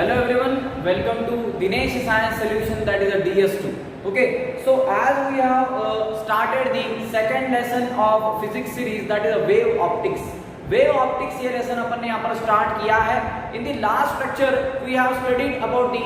Hello everyone, welcome to Dinesh Science Solution, that is a DS2. Okay, so as we have started the second lesson of physics series, that is a wave optics. Wave optics ये lesson अपन ने यहाँ पर start किया है. In the last lecture we have studied about the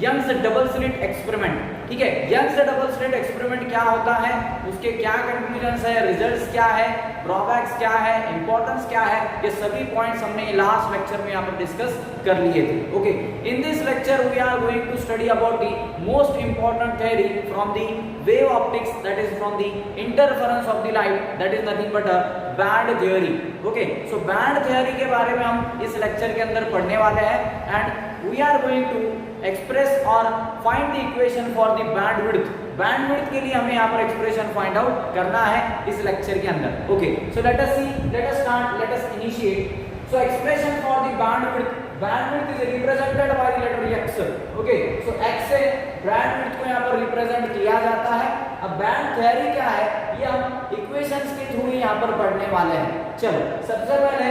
Young's double slit experiment. ठीक है, Young's double slit experiment क्या होता है, उसके क्या कंक्लूजन्स है, रिजल्ट्स क्या है, ड्रॉबैक्स क्या है, इंपॉर्टेंस क्या है, ये सभी पॉइंट्स हमने लास्ट लेक्चर में यहाँ पर डिस्कस कर लिए थे. Okay, in this lecture we are going to study about the most important theory from the wave optics, that is from the interference of the light, that is nothing but a band theory. Okay, so band theory के बारे में हम इस lecture के अंदर पढ़ने वाले हैं and we are going to express और find the equation for the bandwidth. Bandwidth के लिए हमें यहाँ पर एक्सप्रेशन फाइंड आउट करना है इस लेक्चर के अंदर. Okay, so let us see, let us start, let us initiate. So expression for the bandwidth, bandwidth is represented by the letter x. Okay, so x से बैंडविड्थ को यहाँ पर represent किया जाता है. अब बैंड थ्योरी क्या है ये हम इक्वेशंस के थ्रू यहाँ पर पढ़ने वाले हैं. चलो, सबसे पहले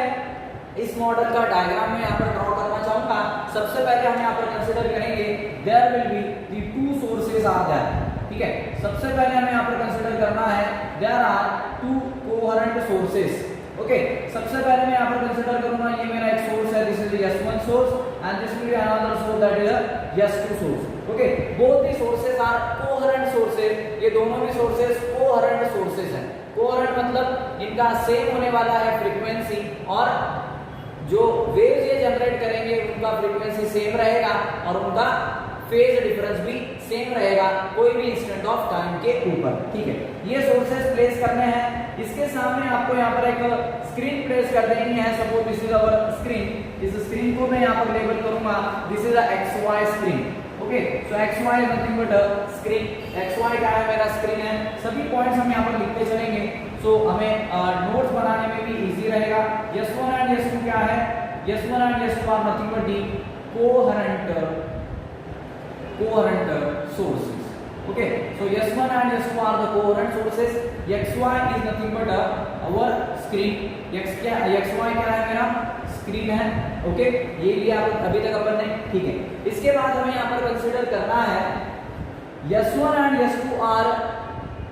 इस मॉडल का डायग्राम में यहाँ पर ड्रॉ करना चाहूंगा. सबसे पहले हम यहाँ पर कंसीडर करेंगे there will be the two sources are there. ठीक है, सबसे पहले हमें यहाँ पर कंसीडर करना है there are two coherent sources. Okay, सबसे पहले मैं यहाँ पर कंसीडर करूंगा ये मेरा एक सोर्स है, this is S1 source and this will be another source that is S2 source. Okay, both the sources are coherent sources. ये दोनों भी सोर्सेज कोहेरेंट सोर्सेज हैं. कोहेरेंट मतलब इनका सेम होने वाला है फ्रीक्वेंसी और जो वेव्स ये जनरेट करेंगे उनका फ्रीक्वेंसी सेम रहेगा और उनका फेज डिफरेंस भी सेम रहेगा कोई भी इंस्टेंट ऑफ टाइम के ऊपर. ठीक है, ये सोर्सेस प्लेस करने हैं. इसके सामने आपको यहाँ पर एक स्क्रीन प्लेस कर देनी है. Suppose this is our screen. इस स्क्रीन को मैं यहाँ पर लेबल करूंगा this is a XY screen. Okay, so XY is nothing but a screen. XY क्या है, मेरा स्क्रीन है. सभी पॉइंट्स हम यहाँ पर लिखते चलेंगे सो हमें नोट्स बनाने में भी इजी रहेगा. S1 एंड S2 क्या है, S1 and S2 are nothing but the coherent sources. Okay, so S1 and S2 are the coherent sources. XY is nothing but our screen. XY क्या है, मेरा स्क्रीन है. ओके, ये लिया अभी तक अपन ने. ठीक है, इसके बाद हमें यहाँ पर कंसीडर करना है S1 and S2 are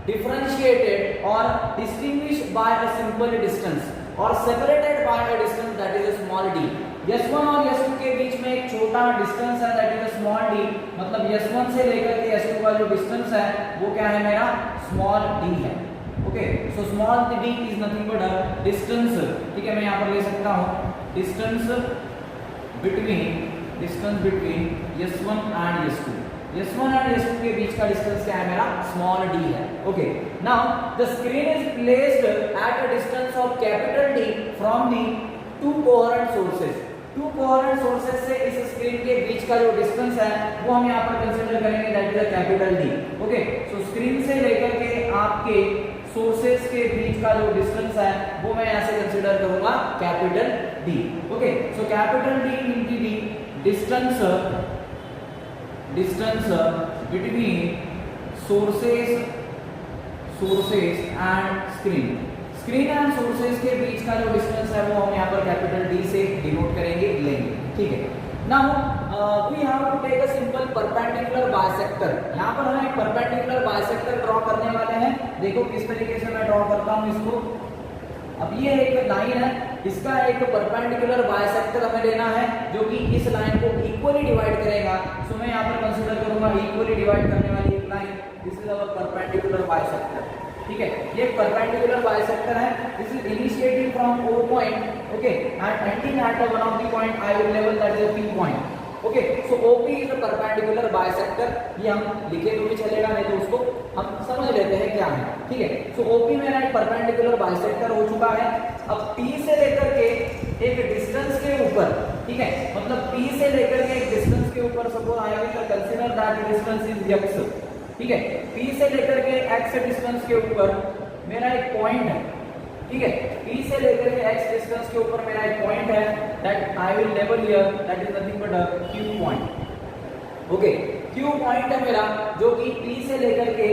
differentiated or distinguished by a simple distance or separated by a distance that is a small d. S1 और S2 के बीच में एक छोटा डिस्टेंस है दैट इज स्मॉल d. मतलब S1 से लेकर के S2 का जो डिस्टेंस है वो क्या है, मेरा स्मॉल d है. Okay, so small d is nothing but a distance. ठीक है, मैं यहाँ पर ले सकता हूँ distance between S1 and S2. S1 and S2 के बीच का डिस्टेंस क्या है, मेरा स्मॉल d है. Okay, now the screen is placed at a distance of capital D from the two coherent sources. To coherent sources से इस screen के बीच का जो डिस्टेंस है वो हम यहाँ पर कंसीडर करेंगे that is a capital D. Okay, so screen से लेकर के आपके सोर्सेज के बीच का जो डिस्टेंस है वो मैं यहाँ से कंसीडर करूंगा capital D. Okay, so capital D will be the distance between sources and screen. Screen and sources के बीच का जो डिस्टेंस है वो हम यहाँ पर कैपिटल D से डिनोट करेंगे, लेंगे. ठीक है, now we have to take a simple perpendicular bisector. यहाँ पर हम एक परपेंडिकुलर बाइसेक्टर ड्रॉ करने वाले हैं. देखो किस तरीके से मैं ड्रॉ करता हूँ इसको. अब ये एक लाइन है, इसका एक परपेंडिकुलर बाइसेक्टर हमें लेना है जो कि इस लाइन को इक्वली डिवाइड करेगा. सो मैं यहाँ पर कंसीडर करूंगा इक्वली डिवाइड करने वाली एक line. This is our perpendicular bisector. ठीक है, ये परपेंडिकुलर बाइसेक्टर है. This is initiating from O point. Okay, and ending eight one of the point I will label that is P point. Okay, so OP is a perpendicular bisector. ये हम लिखे तो भी चलेगा, नहीं तो उसको हम समझ लेते हैं क्या है. ठीक है, सो OP मेरा एक परपेंडिकुलर बाइसेक्टर हो चुका है. अब P से लेकर के एक डिस्टेंस के ऊपर, ठीक है, मतलब P से लेकर के एक डिस्टेंस के ऊपर suppose I will consider that distance is x. ठीक है, P से लेकर के x डिस्टेंस के ऊपर मेरा एक पॉइंट है. ठीक है, P से लेकर के x डिस्टेंस के ऊपर मेरा एक पॉइंट है that I will label here that is nothing but a Q point. Okay, Q point है मेरा जो कि P से लेकर के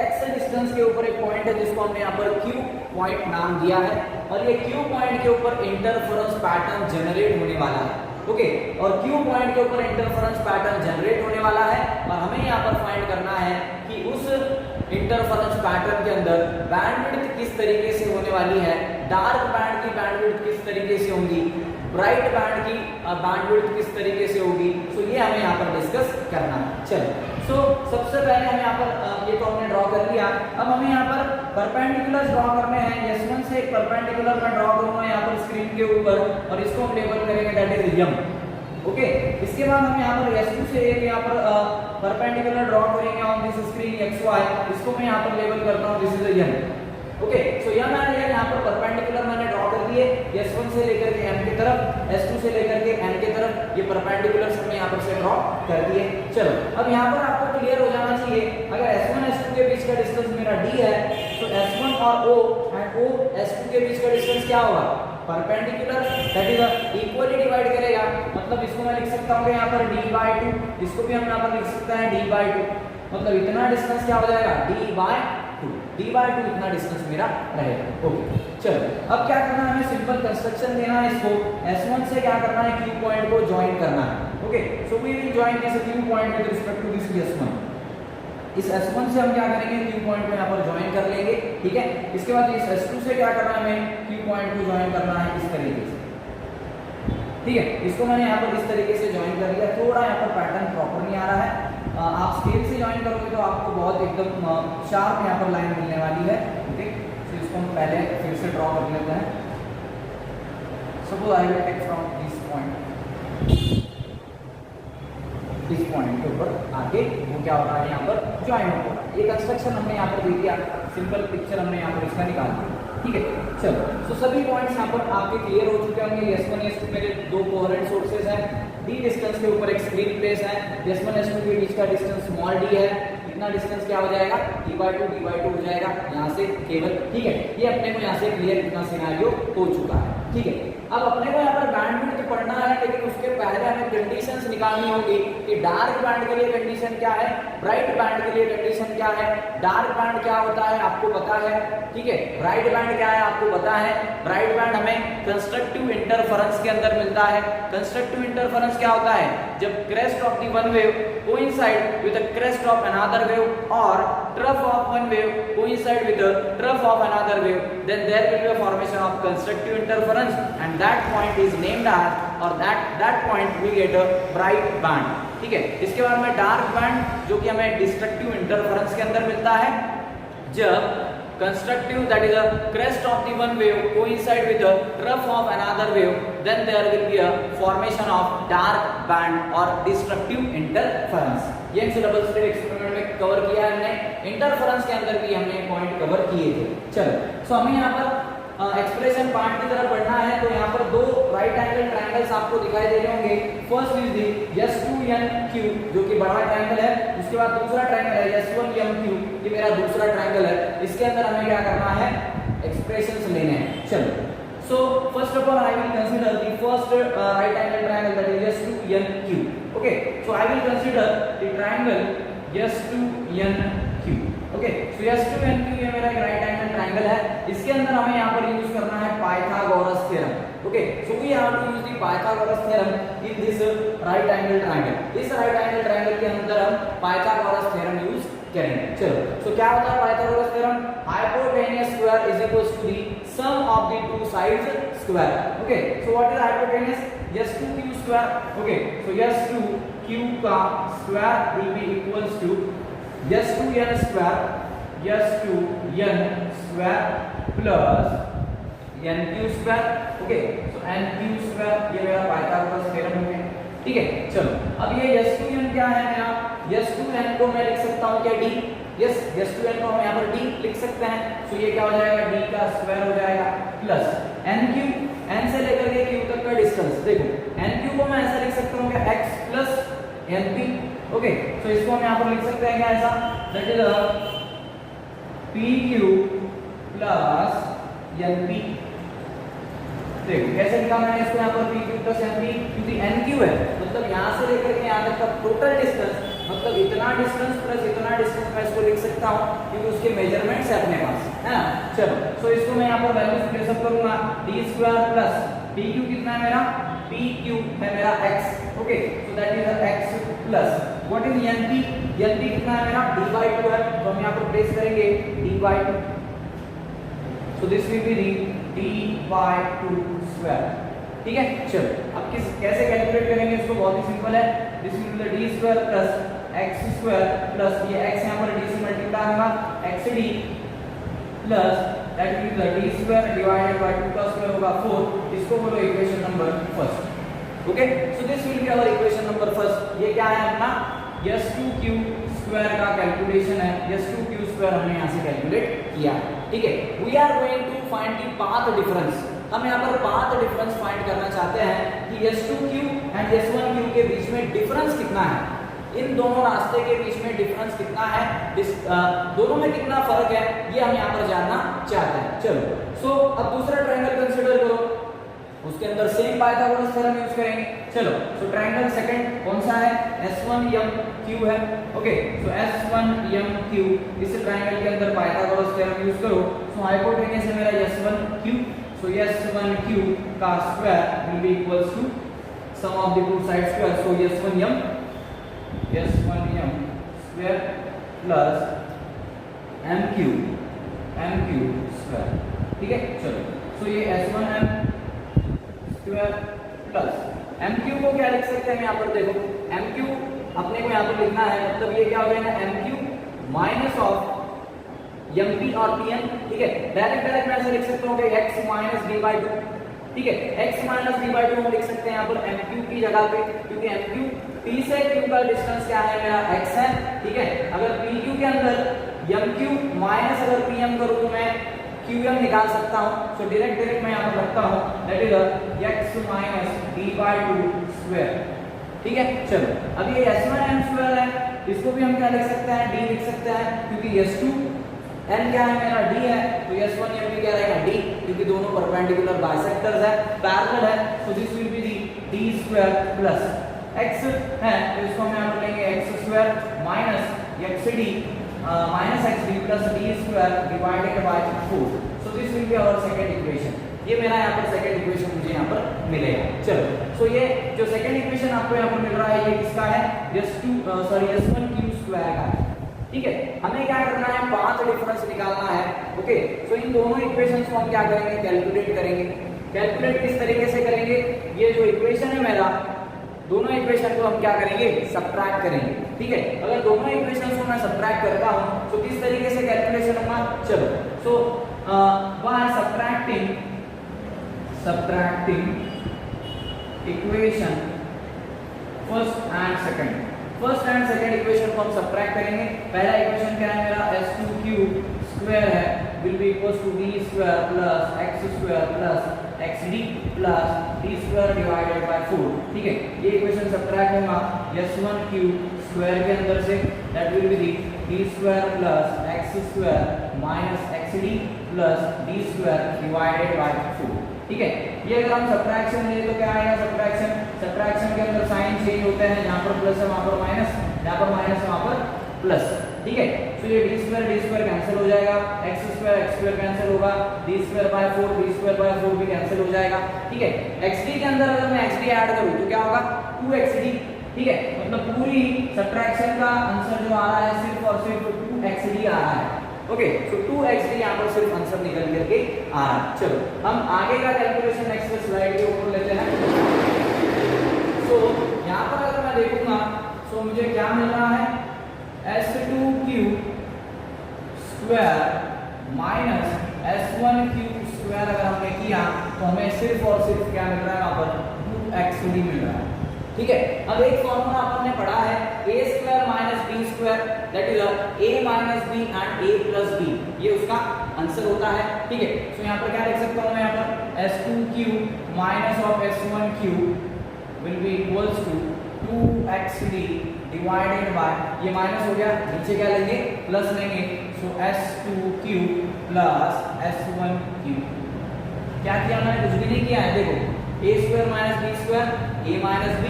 x डिस्टेंस के ऊपर एक पॉइंट है जिसको हमने यहाँ पर Q पॉइंट नाम दिया है. और ये Q पॉइंट के ऊपर इंटरफेरेंस पैटर्न जनरेट होने वाला है. ओके, और Q पॉइंट के ऊपर इंटरफेरेंस पैटर्न जनरेट होने वाला है और हमें यहाँ पर फाइंड करना है कि उस इंटरफेरेंस पैटर्न के अंदर बैंडविड्थ किस तरीके से होने वाली है, डार्क बैंड की बैंडविड्थ किस तरीके से होगी, ब्राइट बैंड की बैंडविड्थ किस तरीके से होगी। सो ये हमें यहाँ पर डिस्कस करना है। चलो, सो सबसे पहले हम यहाँ पर ये तो हमने ड्रॉ कर लिया। अब हमें यहाँ पर परपेंडिकुलर ड्रॉ करने हैं। S1 से एक परपेंडिकुलर मैं ड्रॉ करूंगा यहाँ पर स्क्रीन के ऊपर और इसको हम लेबल करेंगे दैट इज यम। ओके, इसके बाद हम यहाँ पर S2 से एक यहाँ पर परपेंडिकुलर ड्रॉ करेंगे ऑन दिस स्क्रीन XY, इसको मैं यहाँ पर लेबल करता हूँ this is M. Okay, so M and M यहाँ पर परपेंडिकुलर मैंने ड्रॉ कर दिए S1 से लेकर के M की तरफ, S2 से लेकर के N की तरफ, ये परपेंडिकुलर हमने यहाँ पर से ड्रॉ कर दिए। चलो, अब यहाँ पर आपको क्लियर हो जाना चाहिए, अगर S1 S2 के बीच का डिस्टेंस मेरा D है तो S1 और O एंड O S2 के बीच का डिस्टेंस क्या होगा, perpendicular, that is equally divide करेगा। मतलब इसको मैं लिख सकता हूँ यहाँ पर D/2, इसको भी हम यहाँ पर लिख सकते हैं D/2, मतलब इतना डिस्टेंस क्या हो जाएगा D/2 इतना डिस्टेंस मेरा रहेगा। ओके, चलो अब क्या करना है, हमें सिंपल कंस्ट्रक्शन देना है इसको। S1 से क्या करना है, Q पॉइंट को ज्वाइन करना है। Okay, so we will join this Q point with respect to this S1। इस S1 से हम क्या करेंगे, Q पॉइंट को यहाँ पर ज्वाइन कर लेंगे, ठीक है। इसके बाद इस S2 से क्या करना है, हमें Q पॉइंट को ज्वाइन करना है इस तरीके से, ठीक है। इसको मैंने यहाँ पर इस तरीके से ज्वाइन कर लिया। थोड़ा यहाँ पर पैटर्न प्रॉपर नहीं आ रहा है, आप स्केल से ज्वाइन करोगे तो आपको बहुत एकदम शार्प यहाँ पर लाइन मिलने वाली है। ओके, तो इसको हम पहले फिर से ड्रॉ कर लेते हैं। Suppose I will take from this point के ऊपर आगे वो क्या होगा, यहाँ पर ज्वाइन होगा। ये कंस्ट्रक्शन हमने यहाँ पर दे दिया, सिंपल पिक्चर हमने यहाँ पर इसका निकाल दिया, ठीक है। चलो, सो सभी पॉइंट्स यहाँ पर आपके क्लियर हो चुके होंगे। S1 S2 मेरे दो कोहेरेंट सोर्सेज हैं, D डिस्टेंस के ऊपर एक स्क्रीन प्लेस है, S1 S2 के बीच का डिस्टेंस स्मॉल d है, इतना डिस्टेंस क्या हो जाएगा, D/2 हो जाएगा यहाँ से केवल, ठीक है। ये अपने को यहाँ से क्लियर इतना सिनेरियो हो चुका है, ठीक है। अब अपने को यहाँ पर बैंडविड्थ पढ़ना है, लेकिन उसके पहले हमें कंडीशंस निकालनी होगी कि डार्क बैंड के लिए कंडीशन क्या है, ब्राइट बैंड के लिए कंडीशन क्या है। डार्क बैंड क्या होता है आपको पता है, ठीक है। ब्राइट बैंड क्या है आपको पता है। ब्राइट बैंड हमें कंस्ट्रक्टिव इंटरफेरेंस के अंदर मिलता है। कंस्ट्रक्टिव इंटरफेरेंस क्या होता है, जब crest of the one wave coincide with the crest of another wave और trough of one wave coincide with the trough of another wave, then there will be a formation of constructive interference and that point is named as, और that point we get a bright band, ठीक है। इसके बाद में dark band जो कि हमें destructive interference के अंदर मिलता है, जब constructive, that is a crest of the one wave coincide with the trough of another wave, then there will be a formation of dark band or destructive interference। ये double slit experiment में cover किया है हमने, interference के अंदर भी हमने point cover किए थे। चलो, सो हमें यहाँ पर एक्सप्रेशन पार्ट की तरफ बढ़ना है, तो यहाँ पर दो राइट एंगल ट्रायंगल्स आपको दिखाई दे रहे होंगे। फर्स्ट इज दी S2NQ जो कि बड़ा ट्रायंगल है, उसके बाद दूसरा ट्रायंगल है S1MQ, ये मेरा दूसरा ट्रायंगल है। इसके अंदर हमें क्या करना है, एक्सप्रेशंस लेने हैं। चलो, so first of all I will consider the first right angle triangle, that is S2NQ। okay, so I will consider the triangle S2NQ। Okay, so S2NQ ये मेरा एक राइट एंगल ट्रायंगल है। इसके अंदर हमें यहाँ पर यूज करना है Pythagoras theorem. Okay, so we have to use the Pythagoras theorem in this right angle triangle. इस राइट एंगल ट्रायंगल के अंदर हम पाइथागोरस थ्योरम यूज करेंगे। चलो, सो क्या होता है Pythagoras theorem, hypotenuse square is equals to the sum of the two sides square. Okay, so what is hypotenuse, S2Q square. Okay, so S2Q का square will be equals to S2N square plus NQ square. Okay, so NQ square ये मेरा Pythagoras theorem हो गया, ठीक है। चलो, अब ये S2N क्या है मेरा, S2N को मैं लिख सकता हूँ क्या D, यस, S2N को हम यहाँ पर D लिख सकते हैं। सो ये क्या हो जाएगा, D का स्क्वायर हो जाएगा प्लस NQ, N से लेकर के Q तक का डिस्टेंस, देखो NQ को मैं ऐसा लिख सकता हूँ क्या, X प्लस NP। ओके, सो इसको हम यहाँ पर लिख सकते हैं क्या ऐसा, that is PQ plus NP। देखो कैसे लिखा मैंने इसको यहाँ पर PQ प्लस NP, क्योंकि NQ है मतलब यहाँ से लेकर के यहाँ तक का टोटल डिस्टेंस, मतलब इतना डिस्टेंस प्लस इतना डिस्टेंस मैं इसको लिख सकता हूँ क्योंकि उसके मेजरमेंट्स है अपने पास, है ना। चलो, सो इसको मैं यहाँ पर वैल्यूज प्लेस अप करूंगा, D square plus P Q कितना है मेरा, पी क्यू है मेरा x, okay, so that is x plus what is N P, N P कितना है मेरा d बाई 2 है, तो हम यहाँ पर प्लेस करेंगे d by 2, so this will be d by 2 square, ठीक है। चलो अब कैसे कैलकुलेट करेंगे इसको, बहुत ही सिंपल है, this will be d square plus x square plus ये x यहाँ पर d से मल्टीप्लाई होगा xd plus that will be d square divided by 2 का स्क्वायर होगा 4, इसको बोलो equation number first, okay. So this will be our equation number first. ये क्या है अपना s2q स्क्वायर का कैलकुलेशन है, s2q स्क्वायर हमने यहाँ से कैलकुलेट किया, ठीक है। We are going to find the path difference, हम यहाँ पर पाथ डिफरेंस फाइंड करना चाहते हैं कि s2q एंड s1q के बीच में डिफरेंस कितना है, इन दोनों रास्ते के बीच में डिफरेंस कितना है, दोनों में कितना फर्क है, ये हम यहाँ पर जानना चाहते हैं। चलो सो अब दूसरा ट्रायंगल कंसीडर करो, उसके अंदर सेम पाइथागोरस थ्योरम यूज करेंगे। चलो सो ट्रायंगल सेकंड कौन सा है, S1MQ है, ओके, सो S1MQ, इस ट्रायंगल के अंदर पाइथागोरस थ्योरम यूज करो, सो हाइपोटेनस है मेरा S1Q, सो S1Q का square will be equals to sum of the two side square, so S1M square plus MQ square, ठीक है। चलो सो ये S1M स्क्वायर प्लस MQ को क्या लिख सकते हैं यहाँ पर, देखो MQ अपने को यहाँ पर लिखना है, मतलब ये क्या हो गया ना MQ माइनस ऑफ MP और PN, ठीक है। डायरेक्ट मैं ऐसे लिख सकता हूँ कि x माइनस d बाई 2, ठीक है, x माइनस d बाई 2 हम लिख सकते हैं यहाँ पर MQ की जगह पे, क्योंकि MQ P से Q का डिस्टेंस क्या है मेरा x है, ठीक है। अगर PQ के अंदर MQ माइनस अगर PM करूँ तो मैं QM निकाल सकता हूँ, सो डायरेक्ट मैं यहाँ पर रखता हूँ, that is x minus d by 2 square, ठीक है। चलो अब ये S1M स्क्वायर है, इसको भी हम क्या लिख सकते हैं, d लिख सकते हैं, क्योंकि S2n क्या है मेरा d है, तो S1M भी क्या रहेगा d, क्योंकि दोनों परपेंडिकुलर बाइसेक्टर्स है, पैरेलल है, so this will be d square plus x है, तो इसको हम यहाँ पर लेंगे x square minus xd minus xd plus d square divided by 4, so this will be our second equation. ये मेरा यहाँ पर सेकंड इक्वेशन मुझे यहाँ पर मिलेगा। चलो सो ये जो सेकंड इक्वेशन आपको यहाँ पर मिल रहा है, ये किसका है, S1Q स्क्वायर का है, ठीक है। हमें क्या करना है, पाथ डिफरेंस निकालना है, ओके। सो इन दोनों इक्वेशंस को हम क्या करेंगे, कैलकुलेट करेंगे। कैलकुलेट किस तरीके से करेंगे, ये जो इक्वेशन है मेरा, दोनों इक्वेशन को हम क्या करेंगे, सब्ट्रैक्ट करेंगे, ठीक है। अगर दोनों इक्वेशंस को मैं सब्ट्रैक्ट करता हूं तो किस तरीके से कैलकुलेशन होगा, चलो so by subtracting equation first and second equation को हम सब्ट्रैक्ट करेंगे। पहला इक्वेशन क्या है मेरा, S2Q स्क्वायर है, will be equals to d square plus x square plus xd plus d square divided by 4, ठीक है। ये इक्वेशन सब्ट्रैक्ट होगा S1Q स्क्वायर के अंदर से, that will be d square plus x square minus xd plus d square divided by 4, ठीक है। ये अगर हम सब्ट्रैक्शन ले तो क्या आएगा, सब्ट्रैक्शन के अंदर साइन चेंज होते हैं, यहाँ पर प्लस है वहाँ पर माइनस, यहाँ पर माइनस है वहाँ पर प्लस, ठीक है। तो ये d स्क्वायर कैंसिल हो जाएगा, x स्क्वायर कैंसिल होगा, d स्क्वायर बाय 4 भी कैंसिल हो जाएगा, ठीक है। xd के अंदर अगर मैं xd ऐड करूँ तो क्या होगा, 2xd, ठीक है। मतलब पूरी सब्ट्रैक्शन का आंसर जो आ रहा है सिर्फ और सिर्फ 2xd आ रहा है, ओके। सो 2xd यहाँ पर सिर्फ आंसर निकल करके आ रहा है। चलो हम आगे का कैलकुलेशन नेक्स्ट स्लाइड के ऊपर लेते हैं। सो यहाँ पर अगर मैं देखूंगा सो मुझे क्या मिल रहा है, S2Q square minus S1Q square अगर हमने किया तो हमें सिर्फ और सिर्फ क्या मिल रहा है, वहां पर 2xd मिल रहा है, ठीक है। अब एक फॉर्मूला अपन ने पढ़ा है a square minus b square, that is a minus b and a plus b, ये उसका आंसर होता है, ठीक है। सो यहाँ पर क्या लिख सकता हूँ मैं, यहाँ पर S2Q minus of S1Q will be equals to 2xd divided by, ये माइनस हो गया, नीचे क्या लेंगे, प्लस लेंगे, सो S2Q प्लस S1Q। क्या किया मैंने, कुछ भी नहीं किया है, देखो a square minus b square, a minus b,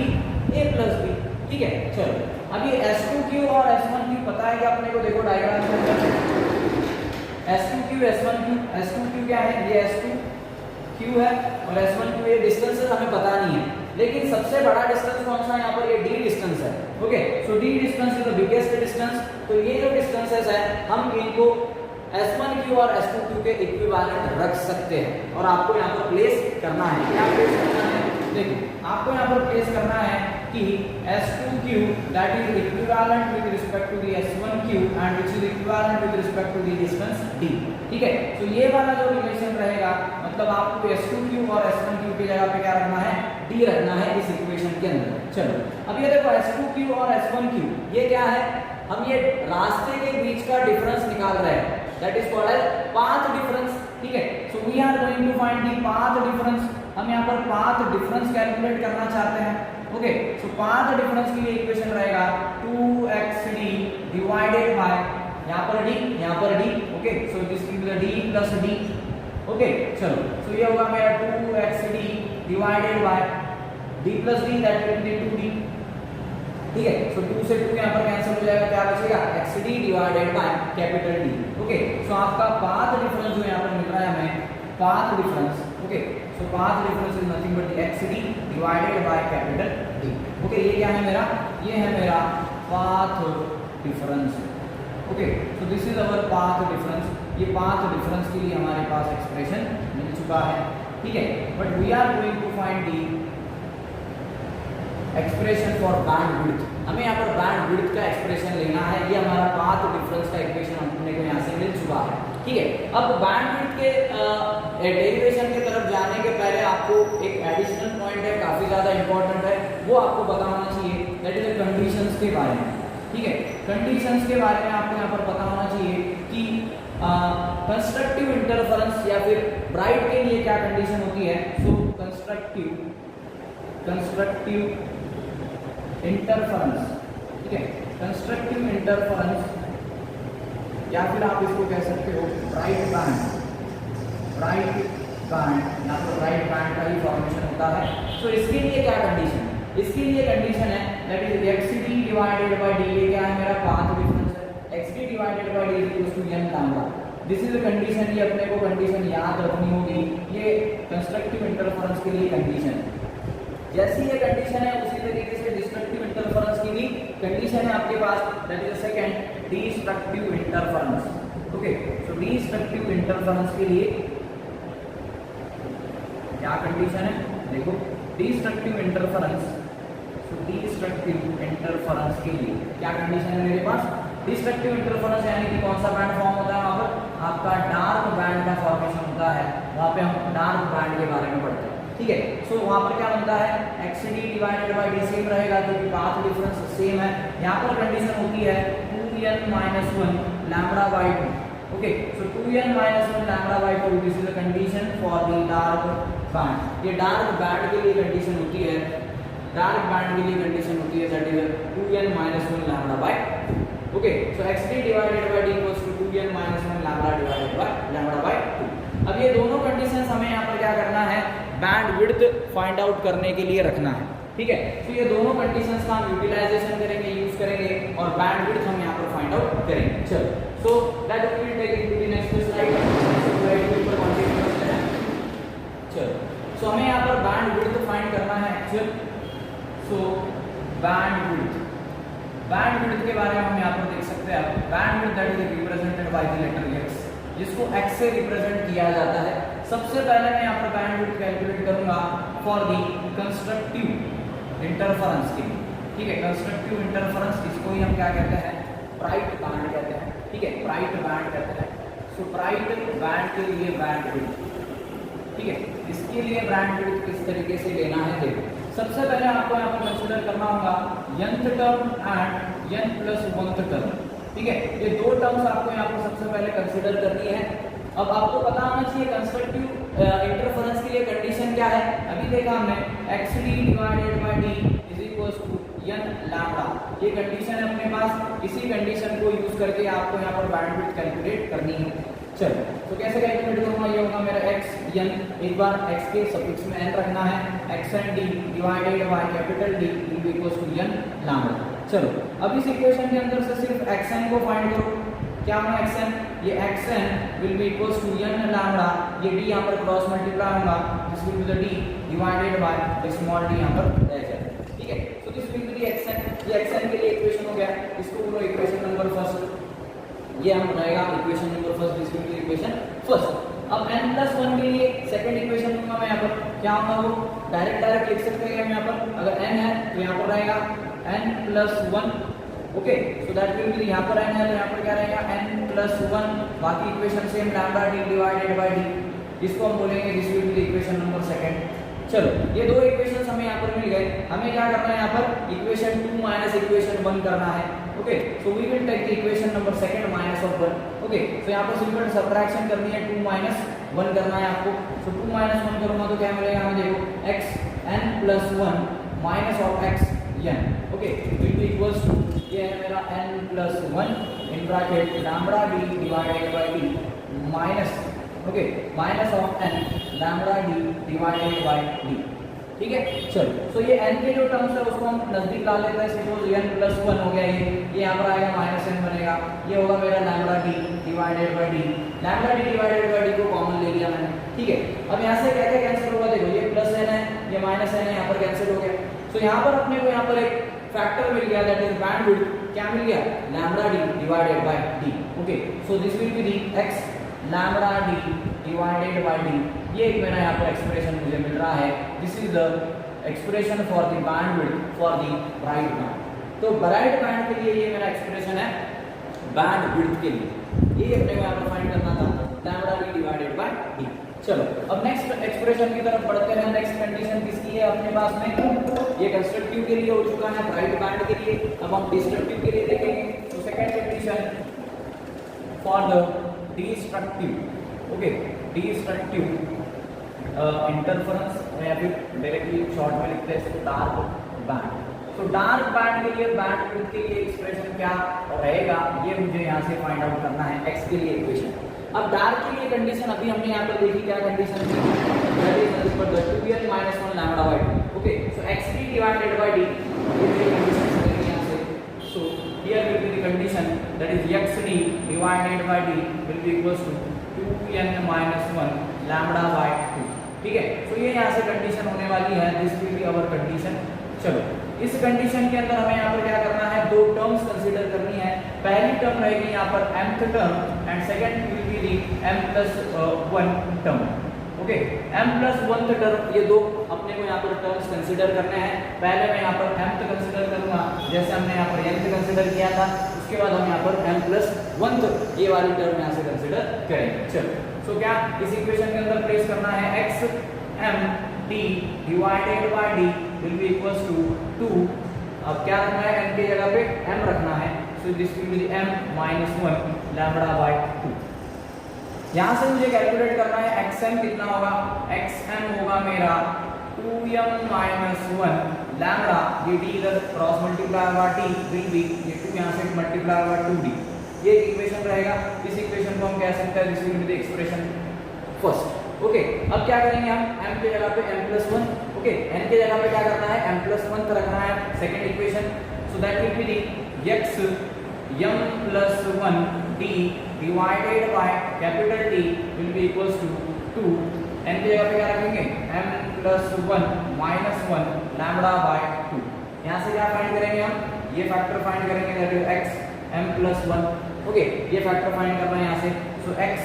a plus b, ठीक है। चलो अब ये S2Q और S1Q पता है कि अपने को, देखो डायग्राम के अंदर S2Q S1Q, S2Q क्या है, ये S2Q Q है और S1Q ये डिस्टेंसेस हमें पता नहीं है, लेकिन सबसे बड़ा डिस्टेंस कौन सा है यहाँ पर, ये D डिस्टेंस है। Okay, so D distance is the biggest distance. तो ये जो डिस्टेंसेस है हम इनको S1Q और S2Q के इक्विवेलेंट रख सकते हैं और आपको यहाँ पर प्लेस करना है। क्या प्लेस करना है, देखिए आपको यहाँ पर प्लेस करना है कि S2Q that is equivalent with respect to the S1Q and which is equivalent with respect to the distance D। ठीक है, तो ये वाला जो रिलेशन रहेगा, मतलब आपको S2Q और S1Q की जगह पे क्या रखना है, D रखना है इस इक्वेशन के अंदर। चलो अब ये देखो S2Q और S1Q ये क्या है, हम ये रास्ते के बीच का डिफरेंस निकाल रहे हैं, that is called as path difference. ठीक है, so we are going to find the path difference. हम यहाँ पर पाथ डिफरेंस कैलकुलेट करना चाहते हैं। ओके, सो पाथ डिफरेंस के लिए इक्वेशन रहेगा 2xd डिवाइडेड बाय यहाँ पर d, यहाँ पर d। Okay, so this will be d plus d। Okay, चलो सो ये होगा मेरा 2xd divided bye d plus d, that will B 2d। ठीक है, सो 2 से 2 यहाँ पर कैंसिल हो जाएगा, क्या बचेगा, xd divided by capital D। Okay, so आपका पाथ डिफरेंस जो यहाँ पर मिल रहा है हमें, path difference. Okay, so path difference is nothing but xd divided by capital D। Okay, ये क्या है मेरा, ये है मेरा path difference. Okay, so this is our path difference. ये पाथ डिफरेंस के लिए हमारे पास एक्सप्रेशन मिल चुका है। ठीक है, but we are going to find the expression for bandwidth. हमें यहाँ पर बैंड विड्थ का एक्सप्रेशन लेना है। ये हमारा पाथ डिफरेंस का इक्वेशन हमने को यहाँ से मिल चुका है। ठीक है, अब बैंड विड्थ के डेरिवेशन की तरफ जाने के पहले आपको एक एडिशनल पॉइंट है, काफी ज्यादा इंपॉर्टेंट है, वो आपको पता होना चाहिए, दैट इज कंडीशंस के बारे में। ठीक है, कंडीशंस के बारे में आपको यहाँ पर पता होना चाहिए कि कंस्ट्रक्टिव इंटरफेरेंस या फिर ब्राइट के लिए क्या कंडीशन होती है। सो कंस्ट्रक्टिव इंटरफेरेंस, ठीक है, कंस्ट्रक्टिव इंटरफेरेंस या फिर आप इसको कह सकते हो ब्राइट बैंड, ब्राइट बैंड या फिर ब्राइट बैंड का ही फॉर्मेशन होता है। सो इसके लिए क्या कंडीशन है, इसके लिए कंडीशन है that is xd divided by d। ये क्या है, मेरा पाथ डिफरेंस है, xd divided by d is equal to n lambda. This is the condition. ये अपने को कंडीशन याद रखनी होगी, ये कंस्ट्रक्टिव इंटरफेरेंस के लिए कंडीशन है। जैसी ये कंडीशन है उसी तरीके से डिस्ट्रक्टिव इंटरफेरेंस की भी कंडीशन है आपके पास, that is the second destructive interference. Okay, so destructive interference के लिए क्या कंडीशन है, देखो destructive interference. So destructive interference के लिए क्या कंडीशन है मेरे पास, डिस्ट्रक्टिव इंटरफेरेंस यानी कि कौन सा बैंड फॉर्म होता है, वहां पर आपका डार्क बैंड का फॉर्मेशन होता है। वहां पे हम डार्क बैंड के बारे में पढ़ते हैं। ठीक है, सो वहां पर क्या बनता है, xd divided by d same रहेगा क्योंकि पाथ डिफरेंस सेम है। यहाँ पर कंडीशन होती है 2n - 1 lambda by 2। Okay, so 2n - 1 lambda by 2 this is the condition for the dark band. ये डार्क बैंड के लिए कंडीशन होती है, डार्क बैंड के लिए कंडीशन होती है that is 2n - 1 lambda by 2। Okay, so xd divided by d equals to 2n - 1 lambda divided by lambda by 2। अब ये दोनों कंडीशंस हमें यहाँ पर क्या करना है, बैंड विड्थ फाइंड आउट करने के लिए रखना है। ठीक है, तो ये दोनों कंडीशंस का हम यूटिलाइजेशन करेंगे, यूज करेंगे और बैंड विड्थ हम यहाँ पर फाइंड आउट करेंगे। चलो, so that we will take it to the next slide. चलो, सो हमें यहाँ पर बैंड विड्थ फाइंड करना है एक्चुअल। सो बैंड विड्थ के बारे में हम यहाँ पर देख सकते हैं, bandwidth that is represented by the letter x, जिसको x से रिप्रेजेंट किया जाता है। सबसे पहले मैं यहाँ पर बैंड विड्थ कैलकुलेट करूंगा फॉर दी कंस्ट्रक्टिव इंटरफेरेंस के लिए। ठीक है, कंस्ट्रक्टिव इंटरफेरेंस इसको ही हम क्या कहते हैं, ब्राइट बैंड कहते हैं। ठीक है, ब्राइट बैंड कहते हैं। सो ब्राइट बैंड के लिए बैंड विड्थ, ठीक है, इसके लिए बैंड विड्थ किस तरीके से लेना है, देखो सबसे पहले आपको यहाँ पर कंसिडर करना होगा nth term and n plus 1th term. ठीक है, ये दो टर्म्स आपको यहाँ पर सबसे पहले कंसिडर करनी है। अब आपको पता होना चाहिए कंस्ट्रक्टिव इंटरफेरेंस के लिए कंडीशन क्या है। अभी देखा हमने xd divided by d is equals to n lambda, ये कंडीशन है अपने पास। इसी कंडीशन को यूज करके आपको यहाँ पर बैंड विड्थ कैलकुलेट करनी है। चलो, तो कैसे कैलकुलेट करूंगा, ये होगा मेरा x n, एक बार x के सफिक्स में n रखना है, x n d divided by capital D is equals to n lambda. चलो, अब इस इक्वेशन के अंदर से सिर्फ xn को फाइंड करो। क्या होगा xn, ये xn will be equals to n lambda, ये d यहाँ पर क्रॉस मल्टीप्लाई होगा, this will be the d divided by the small d यहाँ पर रह जाएगा, ठीक है। So this will be the xn, ये xn के लिए इक्वेशन हो गया, इसको बोलो इक्वेशन नंबर फर्स्ट, ये हम रहेगा equation number first, this will B equation first. अब n+1 के लिए सेकंड इक्वेशन लूंगा मैं यहाँ पर, क्या होगा वो डायरेक्ट लिख सकते हैं हम यहाँ पर, अगर n है तो यहाँ पर रहेगा n+1, okay. So that will B, यहाँ पर n है तो यहाँ पर क्या रहेगा n+1, बाकी equation same lambda d divided bye d, इसको हम बोलेंगे this will B equation number second. चलो ये दो इक्वेशंस हमें यहाँ पर मिल गए, हमें क्या करना है यहाँ पर इक्वेशन 2 माइनस इक्वेशन 1 करना है, okay. So we will take the equation number second minus of 1, okay. So यहाँ पर सिंपल सबट्रैक्शन करनी है, 2 माइनस 1 करना है आपको। सो 2 माइनस 1 करूंगा तो क्या मिलेगा हमें, देखो xn+1 minus of xn, okay, will be equals to, ये है मेरा n+1 in bracket lambda d divided bye d minus, okay, minus of n lambda d divided bye d, ठीक है। चलो सो ये n के जो टर्म्स है उसको हम नजदीक ला लेते हैं, सपोज n+1 हो गया, ये यहाँ पर आएगा -n बनेगा, ये होगा मेरा lambda d divided bye d, lambda d divided bye d को कॉमन ले लिया मैंने, ठीक है। अब यहाँ से क्या क्या कैंसिल होगा, देखो ये +n है, ये -n है, यहाँ पर कैंसिल हो गया। सो यहाँ पर अपने को यहाँ पर एक फैक्टर मिल गया, दैट इज बैंडविड्थ, क्या मिल गया, lambda d divided bye d, okay. So this will be the x lambda d divided bye d, ये एक मेरा यहाँ पर एक्सप्रेशन मुझे मिल रहा है, this is the expression for the bandwidth for the bright band. तो ब्राइट बैंड के लिए ये मेरा एक्सप्रेशन है बैंडविड्थ के लिए, ये अपने को यहाँ पर फाइंड करना था, lambda d divided bye d। चलो अब नेक्स्ट एक्सप्रेशन की तरफ बढ़ते हैं। नेक्स्ट कंडीशन किसकी है अपने पास में, ये कंस्ट्रक्टिव के लिए हो चुका है, ब्राइट बैंड के लिए, अब हम डिस्ट्रक्टिव के लिए देखेंगे। तो second condition for the destructive, okay, destructive interference, या फिर डायरेक्टली शॉर्ट में लिखते हैं डार्क बैंड। तो डार्क बैंड के लिए बैंडविड्थ के लिए एक्सप्रेशन क्या रहेगा, ये मुझे यहाँ से फाइंड आउट करना है, x के लिए इक्वेशन। अब डार्क के लिए कंडीशन अभी हमने यहाँ पर देखी, क्या कंडीशन थी, that is nothing but 2n - 1 lambda by d, okay. So xd divided by d, ये कंडीशन चलेगी यहाँ से। So here will be the condition, that is xd divided by d will be equals to 2n - 1 lambda by 2, ठीक है। सो ये यहाँ से condition होने वाली है, this will be our condition. चलो इस कंडीशन के अंदर हमें यहाँ पर क्या करना है, दो टर्म्स कंसीडर करनी है। पहली टर्म रहेगी यहाँ पर mth term and second will be the m+1 term, okay. m+1 term, ये दो अपने को यहाँ पर टर्म्स कंसीडर करने हैं। पहले मैं यहाँ पर mth कंसीडर करूंगा, जैसे हमने यहाँ पर nth कंसीडर किया था, उसके बाद हम यहाँ पर m+1 ये वाली टर्म यहाँ से कंसीडर करेंगे। चलो सो क्या इस इक्वेशन के अंदर प्लेस करना है, x m d divided bye d will be equals to 2, अब क्या रखना है, n की जगह पे m रखना है, so this will B m - 1 lambda by 2। यहाँ से मुझे कैलकुलेट करना है xm कितना होगा, xm होगा मेरा 2m - 1 लैम्डा, ये d इधर क्रॉस मल्टीप्लाई होगा, t विल बी ये 2 यहाँ से मल्टीप्लाई होगा 2d, ये इक्वेशन रहेगा। इस इक्वेशन को हम कह सकते हैं this will be the expression first, okay. अब क्या करेंगे हम, m के जगह पे m+1, ओके, n के जगह पे क्या करना है, m+1 रखना है second equation. So that will be the x m+1 d divided by capital T will be equals to 2, n की जगह पे क्या रखेंगे, m+1 - 1 लैम्डा बाय 2। यहाँ से क्या फाइंड करेंगे हम, ये फैक्टर फाइंड करेंगे, that is x m+1, okay, ये फैक्टर फाइंड करना है यहाँ से। सो x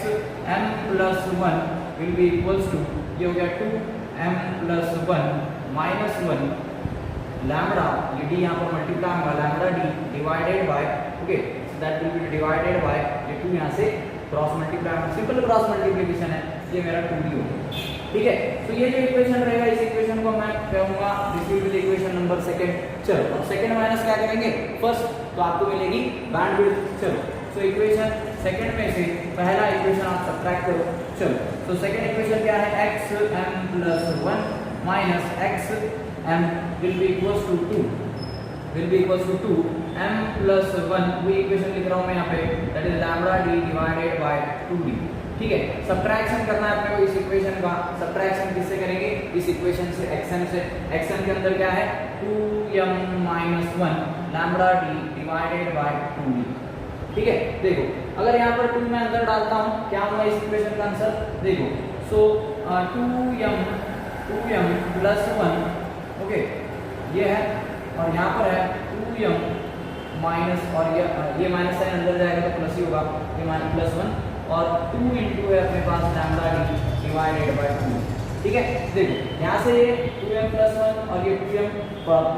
m+1 will be equals to, ये हो गया 2m+1 - 1 लैम्डा, ये d यहाँ पर मल्टीप्लाई होगा lambda d divided bye, okay, so that will B divided by ये 2 यहाँ से क्रॉस मल्टीप्लाई होगा, सिंपल क्रॉस मल्टीप्लिकेशन है, ये मेरा 2d होगा, ठीक है। तो ये जो इक्वेशन रहेगा, इस इक्वेशन को मैं कहूँगा this will be the equation number second. चलो अब सेकंड माइनस क्या करेंगे फर्स्ट, तो आपको मिलेगी बैंडविड्थ। चलो सो इक्वेशन सेकंड में से पहला इक्वेशन आप सब्ट्रैक्ट करो। चलो तो सेकंड इक्वेशन क्या है, xm+1 minus xm will be equals to 2, will be equals to 2 m+1, वो इक्वेशन लिख रहा हूँ मैं यहाँ पे, that is lambda d divided bye 2d, ठीक है। सब्ट्रैक्शन करना है अपने को इस इक्वेशन का, सब्ट्रैक्शन किससे करेंगे, इस इक्वेशन से xm से। xm के अंदर क्या है 2m - 1 lambda d divided bye 2d, ठीक है, देखो अगर यहाँ पर 2 मैं अंदर डालता हूँ, क्या होगा इस इक्वेशन का आंसर, देखो सो 2m प्लस 1, ओके ये है, और यहाँ पर है 2m माइनस, और ये माइनस साइन अंदर जाएगा तो प्लस ही होगा, ये माइनस प्लस 1 और 2 इंटू है अपने पास लैम्डा डी डिवाइडेड बाय 2, ठीक है। देखो यहाँ से ये 2m प्लस 1 और ये 2m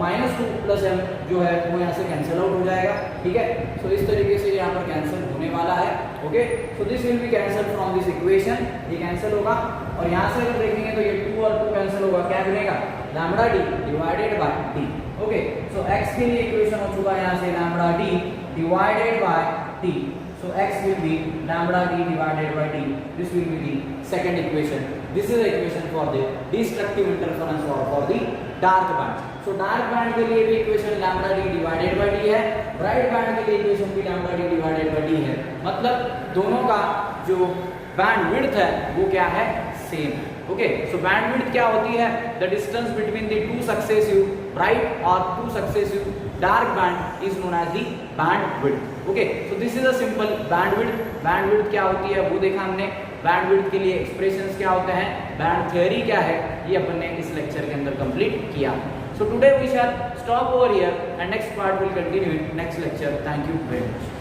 माइनस 2 प्लस m जो है वो यहाँ से कैंसिल आउट हो जाएगा, ठीक है। सो इस तरीके से यहाँ पर कैंसिल होने वाला है, okay. So this will B cancel from this equation, ये कैंसिल होगा, और यहाँ से अगर देखेंगे तो ये 2 और 2 कैंसिल होगा, क्या बनेगा lambda D divided by D, okay. So x के लिए इक्वेशन हो चुका है यहाँ से lambda D divided by T, so x will be lambda d divided by d, this will be the second equation, this is the equation for the destructive interference or for the dark band। so dark band के लिए भी equation lambda d divided by d है, bright band के लिए equation भी lambda d divided by d है, मतलब दोनों का जो बैंड विड्थ है वो क्या है, same, okay. So bandwidth क्या होती है, the distance between the two successive bright और two successive dark band is known as the bandwidth, okay. So this is a simple bandwidth. Bandwidth क्या होती है वो देखा हमने, बैंड विड्थ के लिए एक्सप्रेशंस क्या होते हैं, बैंड थ्योरी क्या है, ये अपन ने इस लेक्चर के अंदर कंप्लीट किया। So today we shall stop over here and next part will continue in next lecture. Thank you very much.